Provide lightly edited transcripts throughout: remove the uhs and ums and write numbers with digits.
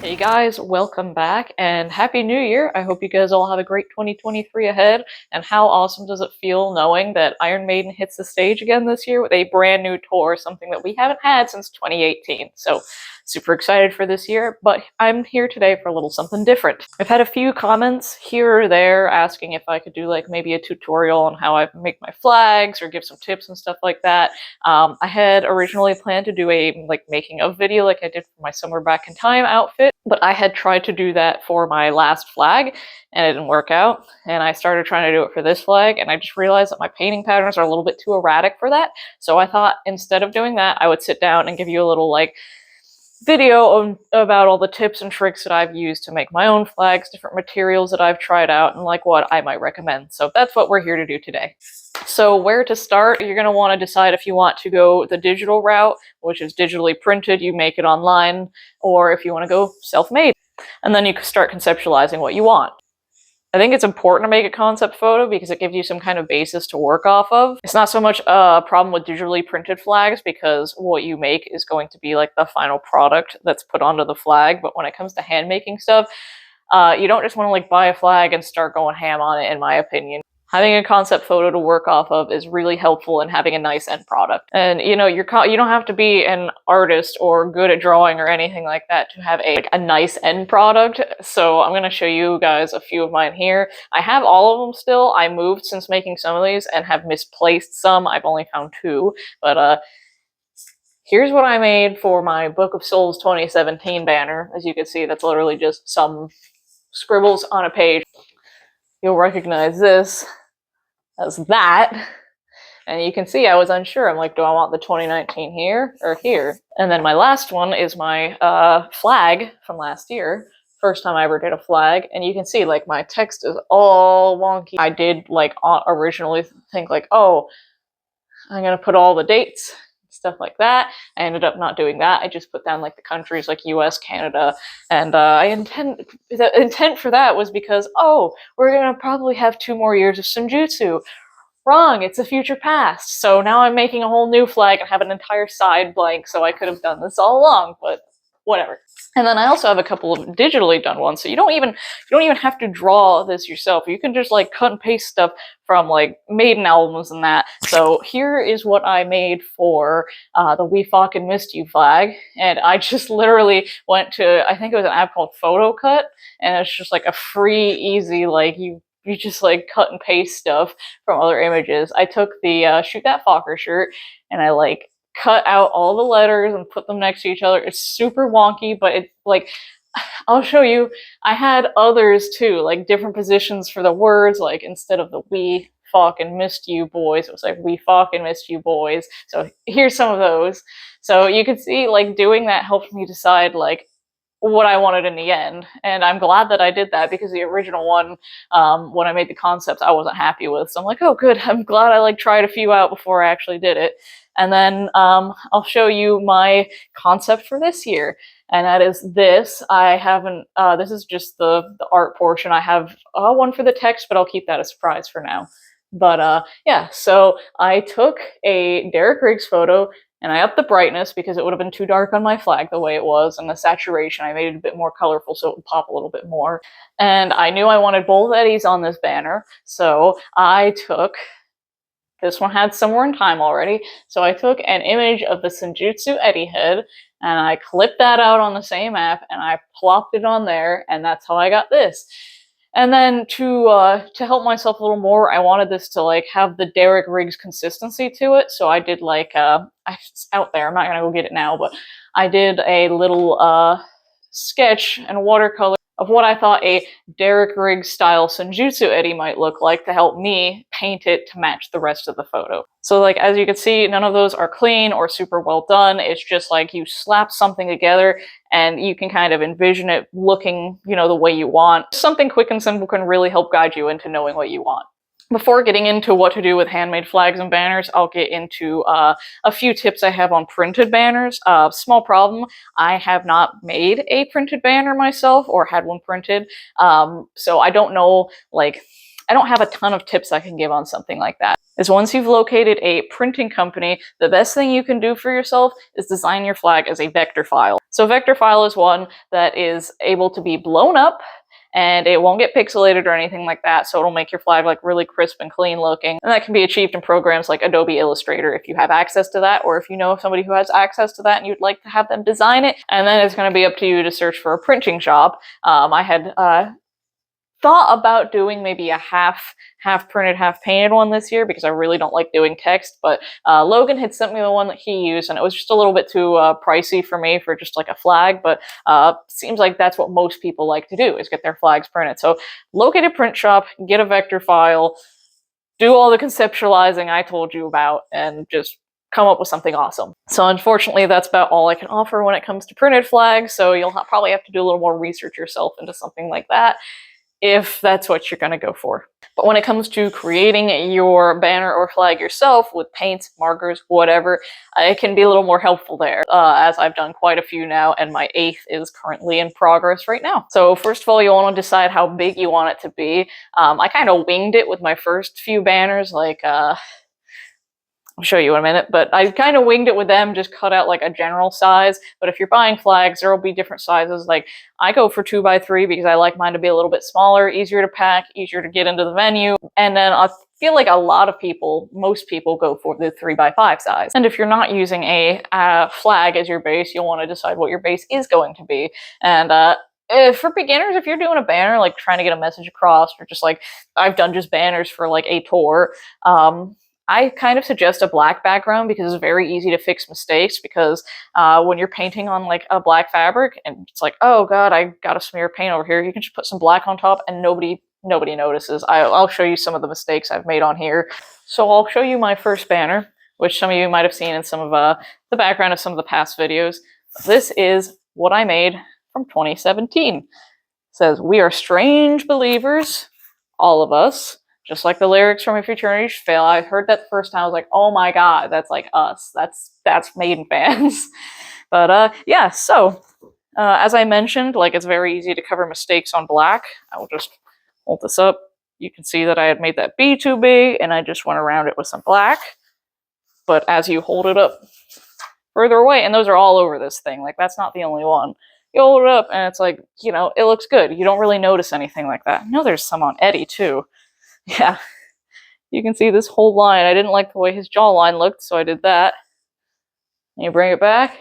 Hey guys, welcome back and Happy New Year. I hope you guys all have a great 2023 ahead. And how awesome does it feel knowing that Iron Maiden hits the stage again this year with a brand new tour, something that we haven't had since 2018. So super excited for this year, but I'm here today for a little something different. I've had a few comments here or there asking if I could do like maybe a tutorial on how I make my flags or give some tips and stuff like that. I had originally planned to do a making of video like I did for my Somewhere Back in Time outfit, but I had tried to do that for my last flag and it didn't work out. And I started trying to do it for this flag and I just realized that my painting patterns are a little bit too erratic for that. So I thought instead of doing that, I would sit down and give you a little video about all the tips and tricks that I've used to make my own flags, different materials that I've tried out, and like what I might recommend. So that's what we're here to do today. So where to start? You're going to want to decide if you want to go the digital route, which is digitally printed, you make it online, or if you want to go self-made. And then you can start conceptualizing what you want. I think it's important to make a concept photo because it gives you some kind of basis to work off of. It's not so much a problem with digitally printed flags because what you make is going to be like the final product that's put onto the flag. But when it comes to hand making stuff, you don't just want to like buy a flag and start going ham on it, in my opinion. Having a concept photo to work off of is really helpful in having a nice end product. And you know, you don't have to be an artist or good at drawing or anything like that to have a nice end product. So I'm going to show you guys a few of mine here. I have all of them still. I moved since making some of these and have misplaced some. I've only found two, but here's what I made for my Book of Souls 2017 banner. As you can see, that's literally just some scribbles on a page. You'll recognize this as that. And you can see I was unsure. I'm like, do I want the 2019 here or here? And then my last one is my flag from last year. First time I ever did a flag. And you can see like my text is all wonky. I did like originally think like, oh, I'm going to put all the dates, stuff like that. I ended up not doing that. I just put down like the countries like US, Canada, and the intent for that was because, oh, we're gonna probably have 2 more years of Senjutsu. Wrong, it's a future past. So now I'm making a whole new flag and have an entire side blank, so I could have done this all along, but whatever. And then I also have a couple of digitally done ones, so you don't even have to draw this yourself. You can just like cut and paste stuff from like Maiden albums and that. So here is what I made for the We Fucking Missed You flag, and I just literally went to, I think it was an app called PhotoCut, and it's just like a free, easy, like you just like cut and paste stuff from other images. I took the Shoot That Fokker shirt and I like cut out all the letters and put them next to each other. It's super wonky, but it's like, I'll show you. I had others too, like different positions for the words, like instead of the we fucking missed you boys, it was like we fucking missed you boys. So here's some of those. So you can see like doing that helped me decide like what I wanted in the end. And I'm glad that I did that because the original one, when I made the concepts, I wasn't happy with. So I'm like, oh good, I'm glad I like tried a few out before I actually did it. And then I'll show you my concept for this year. And that is this. I haven't, this is just the art portion. I have one for the text, but I'll keep that a surprise for now. But yeah, so I took a Derek Riggs photo and I upped the brightness because it would have been too dark on my flag the way it was, and the saturation, I made it a bit more colorful so it would pop a little bit more. And I knew I wanted both Eddies on this banner, so I took, this one had Somewhere in Time already, so I took an image of the Senjutsu Eddie head, and I clipped that out on the same app, and I plopped it on there, and that's how I got this. And then to help myself a little more, I wanted this to like have the Derek Riggs consistency to it. So I did like it's out there. I'm not gonna go get it now, but I did a little sketch and watercolor of what I thought a Derek Riggs style Senjutsu Eddie might look like to help me paint it to match the rest of the photo. So like, as you can see, none of those are clean or super well done. It's just like you slap something together and you can kind of envision it looking, you know, the way you want. Something quick and simple can really help guide you into knowing what you want. Before getting into what to do with handmade flags and banners, I'll get into a few tips I have on printed banners. Small problem, I have not made a printed banner myself or had one printed, so I don't know like I don't have a ton of tips I can give on something like that. Is once you've located a printing company, the best thing you can do for yourself is design your flag as a vector file. So a vector file is one that is able to be blown up, and it won't get pixelated or anything like that, so it'll make your flag like really crisp and clean looking. And that can be achieved in programs like Adobe Illustrator if you have access to that, or if you know of somebody who has access to that and you'd like to have them design it. And then it's going to be up to you to search for a printing shop. I had thought about doing maybe a half printed, half painted one this year because I really don't like doing text, but Logan had sent me the one that he used, and it was just a little bit too pricey for me for just like a flag, but seems like that's what most people like to do, is get their flags printed. So locate a print shop, get a vector file, do all the conceptualizing I told you about, and just come up with something awesome. So unfortunately, that's about all I can offer when it comes to printed flags, so you'll probably have to do a little more research yourself into something like that, if that's what you're going to go for. But when it comes to creating your banner or flag yourself with paints, markers, whatever, it can be a little more helpful there, as I've done quite a few now, and my 8th is currently in progress right now. So first of all, you want to decide how big you want it to be. I kind of winged it with my first few banners, like I'll show you in a minute, but I kind of winged it with them, just cut out like a general size. But if you're buying flags, there will be different sizes. Like I go for 2x3 because I like mine to be a little bit smaller, easier to pack, easier to get into the venue. And then I feel like a lot of people, most people go for the 3x5 size. And if you're not using a flag as your base, you'll want to decide what your base is going to be. And for beginners, if you're doing a banner, like trying to get a message across, or just like I've done just banners for like a tour, I kind of suggest a black background because it's very easy to fix mistakes, because when you're painting on like a black fabric and it's like, oh god, I got a smear of paint over here, you can just put some black on top and nobody notices. I'll show you some of the mistakes I've made on here. So I'll show you my first banner, which some of you might have seen in some of the background of some of the past videos. This is what I made from 2017. It says, "We are strange believers, all of us. Just like the lyrics from If Eternity Should Fail." I heard that the first time, I was like, oh my god, that's like us. That's Maiden fans. But yeah, so as I mentioned, like it's very easy to cover mistakes on black. I will just hold this up. You can see that I had made that B too big, and I just went around it with some black. But as you hold it up further away, and those are all over this thing, like that's not the only one. You hold it up, and it's like, you know, it looks good. You don't really notice anything like that. I know there's some on Eddie too. Yeah, you can see this whole line. I didn't like the way his jawline looked, so I did that. And you bring it back.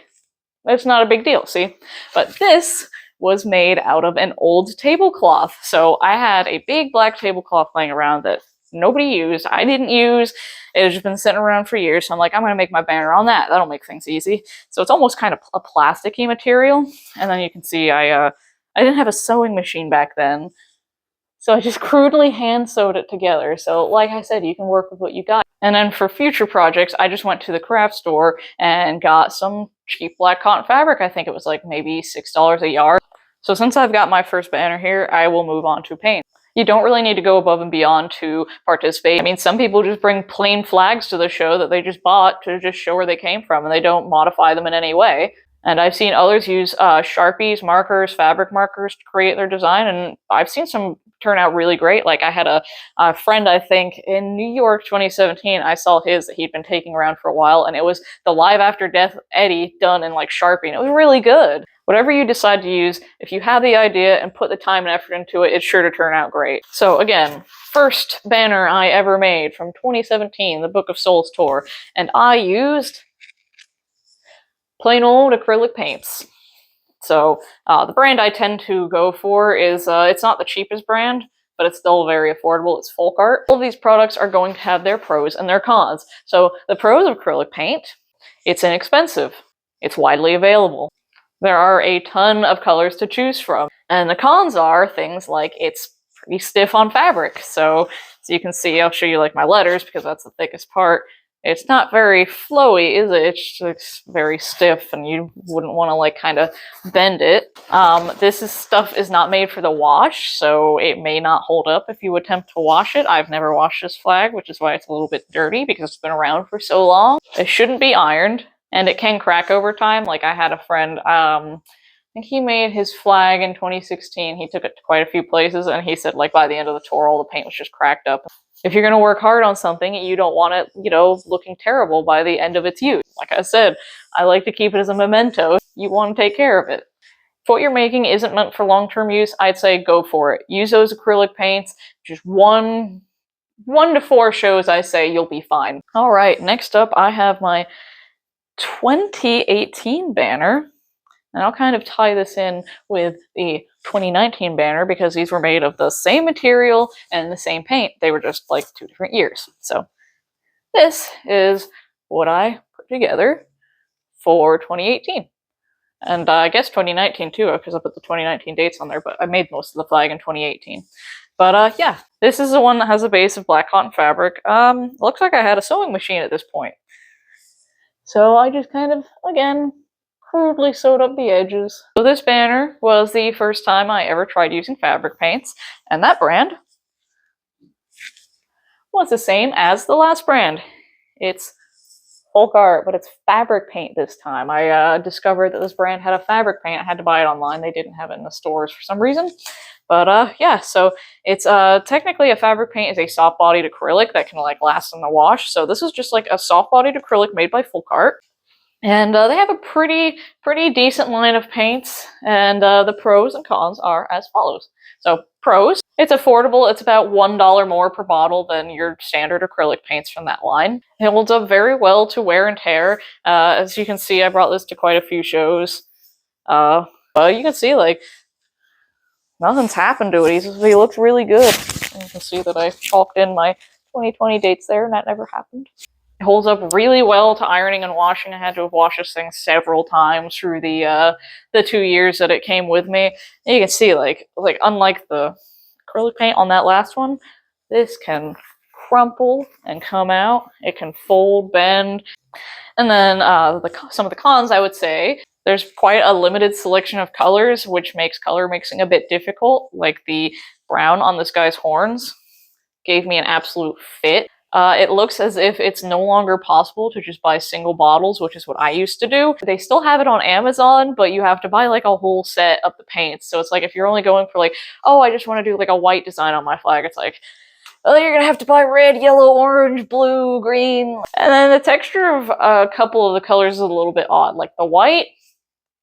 It's not a big deal, see? But this was made out of an old tablecloth. So I had a big black tablecloth laying around that nobody used. I didn't use. It had just been sitting around for years. So I'm like, I'm going to make my banner on that. That'll make things easy. So it's almost kind of a plasticky material. And then you can see I didn't have a sewing machine back then. So I just crudely hand sewed it together. So like I said, you can work with what you got. And then for future projects, I just went to the craft store and got some cheap black cotton fabric. I think it was like maybe $6 a yard. So since I've got my first banner here, I will move on to paint. You don't really need to go above and beyond to participate. I mean, some people just bring plain flags to the show that they just bought to just show where they came from, and they don't modify them in any way. And I've seen others use Sharpies, markers, fabric markers to create their design, and I've seen some turn out really great. Like I had a friend, I think, in New York 2017, I saw his that he'd been taking around for a while, and it was the Live After Death Eddie done in like Sharpie, and it was really good. Whatever you decide to use, if you have the idea and put the time and effort into it, it's sure to turn out great. So again, first banner I ever made from 2017, the Book of Souls tour, and I used plain old acrylic paints. So the brand I tend to go for is, it's not the cheapest brand, but it's still very affordable. It's Folk Art. All of these products are going to have their pros and their cons. So the pros of acrylic paint, it's inexpensive. It's widely available. There are a ton of colors to choose from. And the cons are things like it's pretty stiff on fabric. So you can see, I'll show you like my letters because that's the thickest part. It's not very flowy, is it? It's very stiff, and you wouldn't want to like kind of bend it. This stuff is not made for the wash, so it may not hold up if you attempt to wash it. I've never washed this flag, which is why it's a little bit dirty, because it's been around for so long. It shouldn't be ironed, and it can crack over time. Like I had a friend, I think he made his flag in 2016. He took it to quite a few places, and he said, like, by the end of the tour, all the paint was just cracked up. If you're going to work hard on something, you don't want it, you know, looking terrible by the end of its use. Like I said, I like to keep it as a memento. You want to take care of it. If what you're making isn't meant for long-term use, I'd say go for it. Use those acrylic paints. Just one to 4 shows, I say, you'll be fine. All right, next up, I have my 2018 banner. And I'll kind of tie this in with the 2019 banner because these were made of the same material and the same paint. They were just like 2 different years. So this is what I put together for 2018. And I guess 2019 too, because I put the 2019 dates on there, but I made most of the flag in 2018. But yeah, this is the one that has a base of black cotton fabric. Looks like I had a sewing machine at this point. So I just kind of, again, crudely sewed up the edges. So this banner was the first time I ever tried using fabric paints, and that brand was the same as the last brand. It's folk art, but it's fabric paint this time. I discovered that this brand had a fabric paint. I had to buy it online. They didn't have it in the stores for some reason. But yeah, so it's technically a fabric paint is a soft-bodied acrylic that can like last in the wash. So this is just like a soft-bodied acrylic made by Folk Art. And they have a pretty decent line of paints, and the pros and cons are as follows. So pros, it's affordable. It's about $1 more per bottle than your standard acrylic paints from that line. It holds up very well to wear and tear. As you can see, I brought this to quite a few shows. But you can see, like, nothing's happened to it. He looks really good. And you can see that I chalked in my 2020 dates there, and that never happened. It holds up really well to ironing and washing. I had to have washed this thing several times through the 2 years that it came with me. And you can see, like unlike the acrylic paint on that last one, this can crumple and come out. It can fold, bend. And then some of the cons, I would say, there's quite a limited selection of colors, which makes color mixing a bit difficult. Like the brown on this guy's horns gave me an absolute fit. It looks as if it's no longer possible to just buy single bottles, which is what I used to do. They still have it on Amazon, but you have to buy like a whole set of the paints. So it's like if you're only going for like, oh, I just want to do like a white design on my flag, it's like, oh, you're gonna have to buy red, yellow, orange, blue, green. And then the texture of a couple of the colors is a little bit odd. Like the white,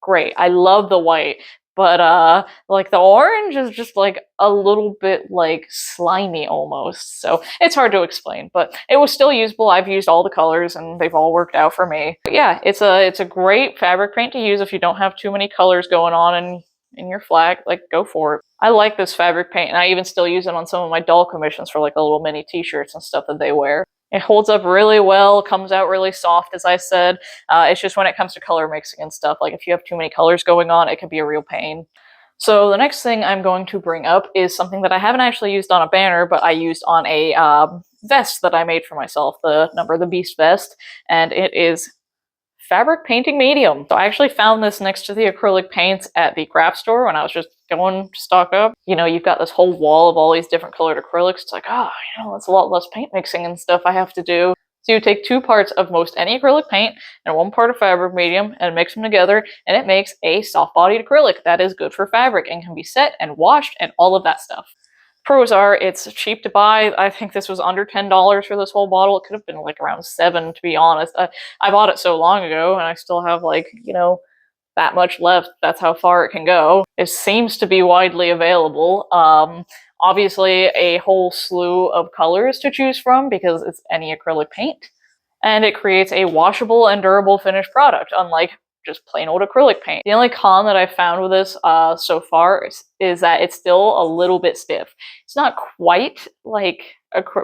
great. I love the white. But like the orange is just like a little bit like slimy almost. So it's hard to explain, but it was still usable. I've used all the colors and they've all worked out for me. But yeah, it's a great fabric paint to use if you don't have too many colors going on in your flag. Like, go for it. I like this fabric paint, and I even still use it on some of my doll commissions for like the little mini t-shirts and stuff that they wear. It holds up really well, comes out really soft, as I said. It's just when it comes to color mixing and stuff, like if you have too many colors going on, it can be a real pain. So the next thing I'm going to bring up is something that I haven't actually used on a banner, but I used on a vest that I made for myself, the Number of the Beast vest, and it is fabric painting medium. So I actually found this next to the acrylic paints at the craft store when I was just going to stock up. You know, you've got this whole wall of all these different colored acrylics. It's like, oh, you know, that's a lot less paint mixing and stuff I have to do. So you take 2 parts of most any acrylic paint and 1 part of fabric medium and mix them together, and it makes a soft-bodied acrylic that is good for fabric and can be set and washed and all of that stuff. Pros are, it's cheap to buy. I think this was under $10 for this whole bottle. It could have been like around $7, to be honest. I bought it so long ago, and I still have like, you know, that much left. That's how far it can go. It seems to be widely available. Obviously, a whole slew of colors to choose from because it's any acrylic paint. And it creates a washable and durable finished product, unlike just plain old acrylic paint. The only con that I've found with this so far is that it's still a little bit stiff. It's not quite like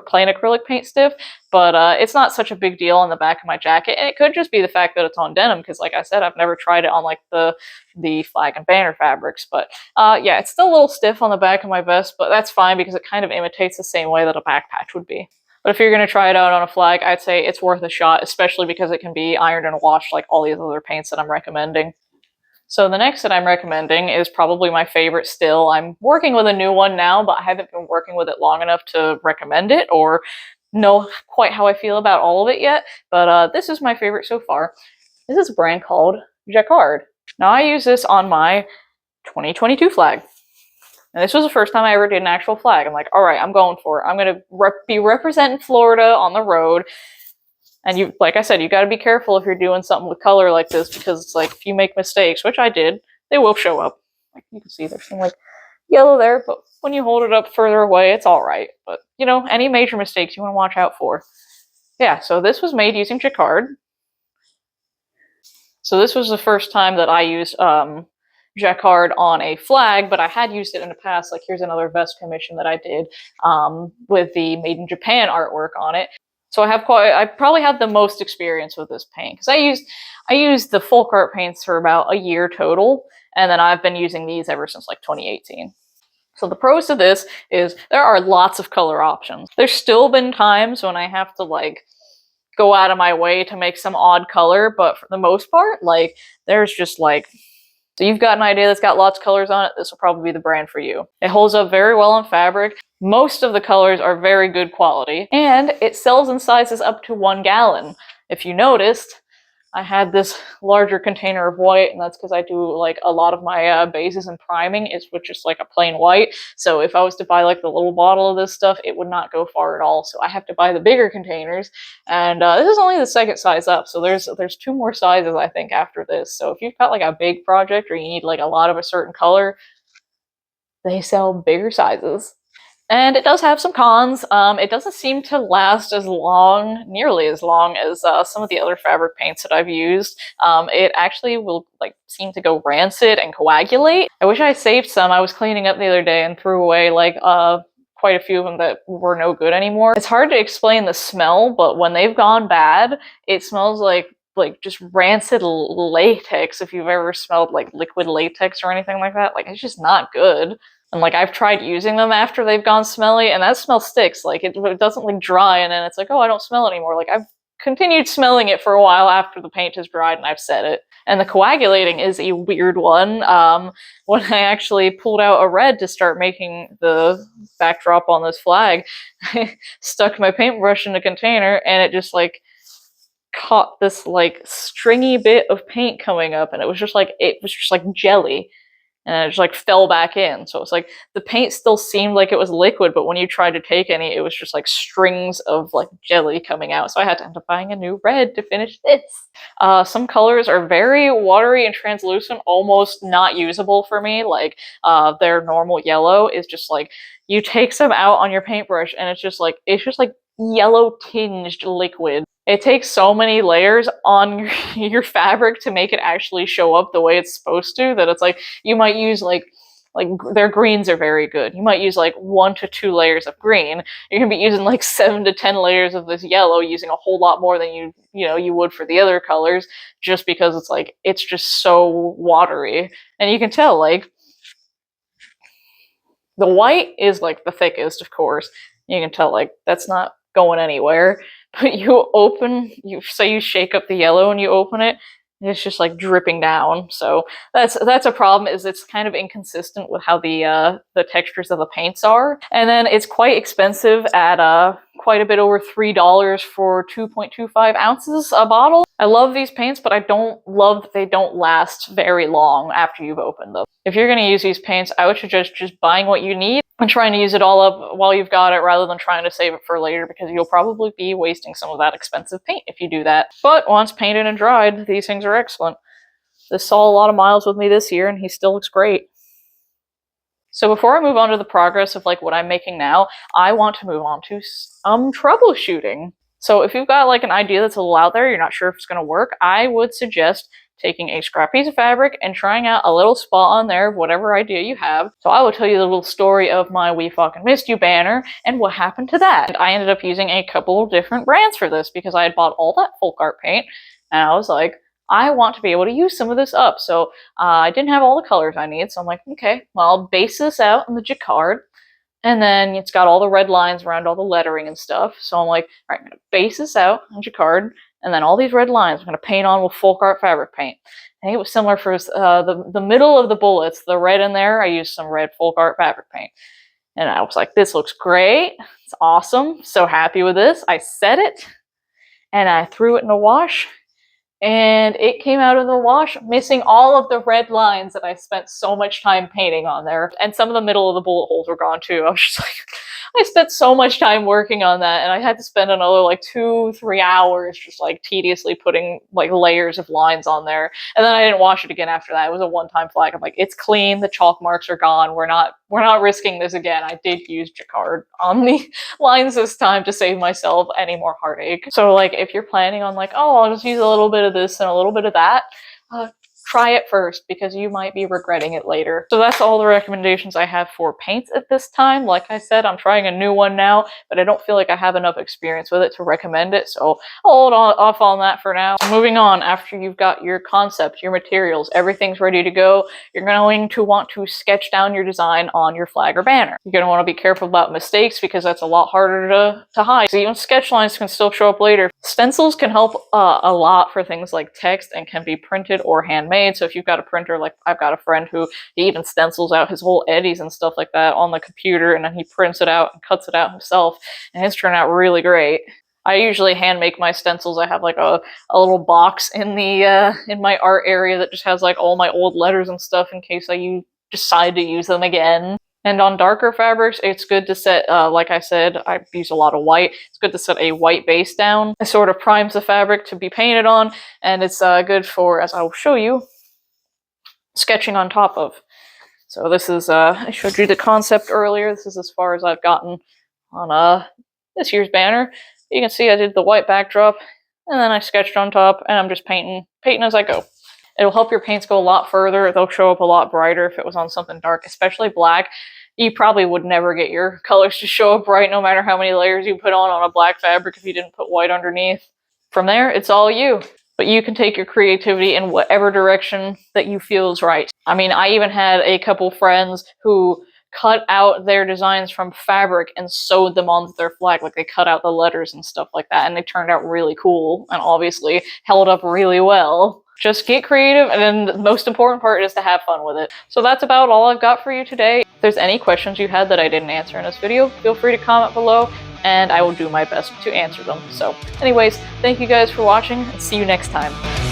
plain acrylic paint stiff, but it's not such a big deal on the back of my jacket. And it could just be the fact that it's on denim, because like I said, I've never tried it on like the flag and banner fabrics. But yeah, it's still a little stiff on the back of my vest, but that's fine because it kind of imitates the same way that a back patch would be. But if you're going to try it out on a flag, I'd say it's worth a shot, especially because it can be ironed and washed like all these other paints that I'm recommending. So the next that I'm recommending is probably my favorite still. I'm working with a new one now, but I haven't been working with it long enough to recommend it or know quite how I feel about all of it yet. But this is my favorite so far. This is a brand called Jacquard. Now I use this on my 2022 flag. And this was the first time I ever did an actual flag. I'm like, all right, I'm going for it. I'm going to be representing Florida on the road. And you, like I said, you got to be careful if you're doing something with color like this, because it's like if you make mistakes, which I did, they will show up. Like you can see there's some like yellow there, but when you hold it up further away, it's all right. But you know, any major mistakes you want to watch out for. Yeah, so this was made using jacquard. So this was the first time that I used jacquard on a flag, but I had used it in the past. Like here's another vest commission that I did with the Made in Japan artwork on it. So I probably have the most experience with this paint because I used the folk art paints for about a year total, and then I've been using these ever since like 2018. So the pros to this is there are lots of color options. There's still been times when I have to like go out of my way to make some odd color, but for the most part, like there's just like, so you've got an idea that's got lots of colors on it, this will probably be the brand for you. It holds up very well on fabric. Most of the colors are very good quality, and it sells in sizes up to 1 gallon. If you noticed, I had this larger container of white, and that's because I do like a lot of my bases and priming is with just like a plain white. So if I was to buy like the little bottle of this stuff, it would not go far at all. So I have to buy the bigger containers, and this is only the second size up. So there's 2 more sizes I think after this. So if you've got like a big project or you need like a lot of a certain color, they sell bigger sizes. And it does have some cons. It doesn't seem to last as long, nearly as long as some of the other fabric paints that I've used. It actually will like seem to go rancid and coagulate. I wish I saved some. I was cleaning up the other day and threw away like quite a few of them that were no good anymore. It's hard to explain the smell, but when they've gone bad, it smells like just rancid latex. If you've ever smelled like liquid latex or anything like that, like it's just not good. And like I've tried using them after they've gone smelly, and that smell sticks. Like it doesn't like dry and then it's like, oh, I don't smell it anymore. Like I've continued smelling it for a while after the paint has dried and I've set it. And the coagulating is a weird one. When I actually pulled out a red to start making the backdrop on this flag, I stuck my paintbrush in the container and it just like caught this like stringy bit of paint coming up, and it was just like jelly. And it just like fell back in. So it's like the paint still seemed like it was liquid, but when you tried to take any, it was just like strings of like jelly coming out. So I had to end up buying a new red to finish this. Some colors are very watery and translucent, almost not usable for me. Like their normal yellow is just like, you take some out on your paintbrush and it's just like yellow tinged liquid. It takes so many layers on your fabric to make it actually show up the way it's supposed to that it's like you might use like their greens are very good. You might use like 1 to 2 layers of green. You're gonna be using like 7 to 10 layers of this yellow, using a whole lot more than you would for the other colors, just because it's like it's just so watery. And you can tell like the white is like the thickest, of course. You can tell like that's not going anywhere. But you shake up the yellow and you open it, and it's just like dripping down. So that's a problem, is it's kind of inconsistent with how the textures of the paints are. And then it's quite expensive at quite a bit over $3 for 2.25 ounces a bottle. I love these paints, but I don't love that they don't last very long after you've opened them. If you're going to use these paints, I would suggest just buying what you need and trying to use it all up while you've got it, rather than trying to save it for later, because you'll probably be wasting some of that expensive paint if you do that. But once painted and dried, these things are excellent. This saw a lot of miles with me this year, and he still looks great. So before I move on to the progress of like what I'm making now, I want to move on to some troubleshooting. So if you've got like an idea that's a little out there, you're not sure if it's going to work, I would suggest taking a scrap piece of fabric and trying out a little spot on there of whatever idea you have. So I will tell you the little story of my We Fucking Missed You banner and what happened to that. And I ended up using a couple of different brands for this because I had bought all that folk art paint, and I was like, I want to be able to use some of this up. So I didn't have all the colors I need, so I'm like, okay, well, I'll base this out in the jacquard. And then it's got all the red lines around all the lettering and stuff. So I'm like, all right, I'm going to base this out in jacquard, and then all these red lines I'm going to paint on with folk art fabric paint. I think it was similar for the middle of the bullets, the red in there, I used some red folk art fabric paint. And I was like, this looks great. It's awesome. So happy with this. I set it, and I threw it in the wash, and it came out of the wash missing all of the red lines that I spent so much time painting on there. And some of the middle of the bullet holes were gone too. I was just like, I spent so much time working on that, and I had to spend another like 2-3 hours just like tediously putting like layers of lines on there. And then I didn't wash it again after that. It was a one-time flag. I'm like, it's clean, the chalk marks are gone. We're not risking this again. I did use Jacquard on the lines this time to save myself any more heartache. So like if you're planning on like, oh, I'll just use a little bit of this and a little bit of that, try it first, because you might be regretting it later. So that's all the recommendations I have for paints at this time. Like I said, I'm trying a new one now, but I don't feel like I have enough experience with it to recommend it, so I'll hold off on that for now. So moving on, after you've got your concept, your materials, everything's ready to go, you're going to want to sketch down your design on your flag or banner. You're going to want to be careful about mistakes, because that's a lot harder to hide. So even sketch lines can still show up later. Stencils can help a lot for things like text and can be printed or handmade. So if you've got a printer, like I've got a friend who he even stencils out his whole eddies and stuff like that on the computer, and then he prints it out and cuts it out himself, and his turn out really great. I usually hand make my stencils. I have like a little box in the in my art area that just has like all my old letters and stuff in case I decide to use them again. And on darker fabrics, it's good to set, like I said, I use a lot of white. It's good to set a white base down. It sort of primes the fabric to be painted on, and it's good for, as I will show you, sketching on top of. So this is, I showed you the concept earlier. This is as far as I've gotten on this year's banner. You can see I did the white backdrop, and then I sketched on top, and I'm just painting as I go. It'll help your paints go a lot further. They'll show up a lot brighter if it was on something dark, especially black. You probably would never get your colors to show up bright no matter how many layers you put on a black fabric if you didn't put white underneath. From there, it's all you. But you can take your creativity in whatever direction that you feel is right. I mean, I even had a couple friends who cut out their designs from fabric and sewed them onto their flag. Like they cut out the letters and stuff like that, and they turned out really cool and obviously held up really well. Just get creative, and then the most important part is to have fun with it. So that's about all I've got for you today. If there's any questions you had that I didn't answer in this video, feel free to comment below, and I will do my best to answer them. So anyways, thank you guys for watching, and see you next time.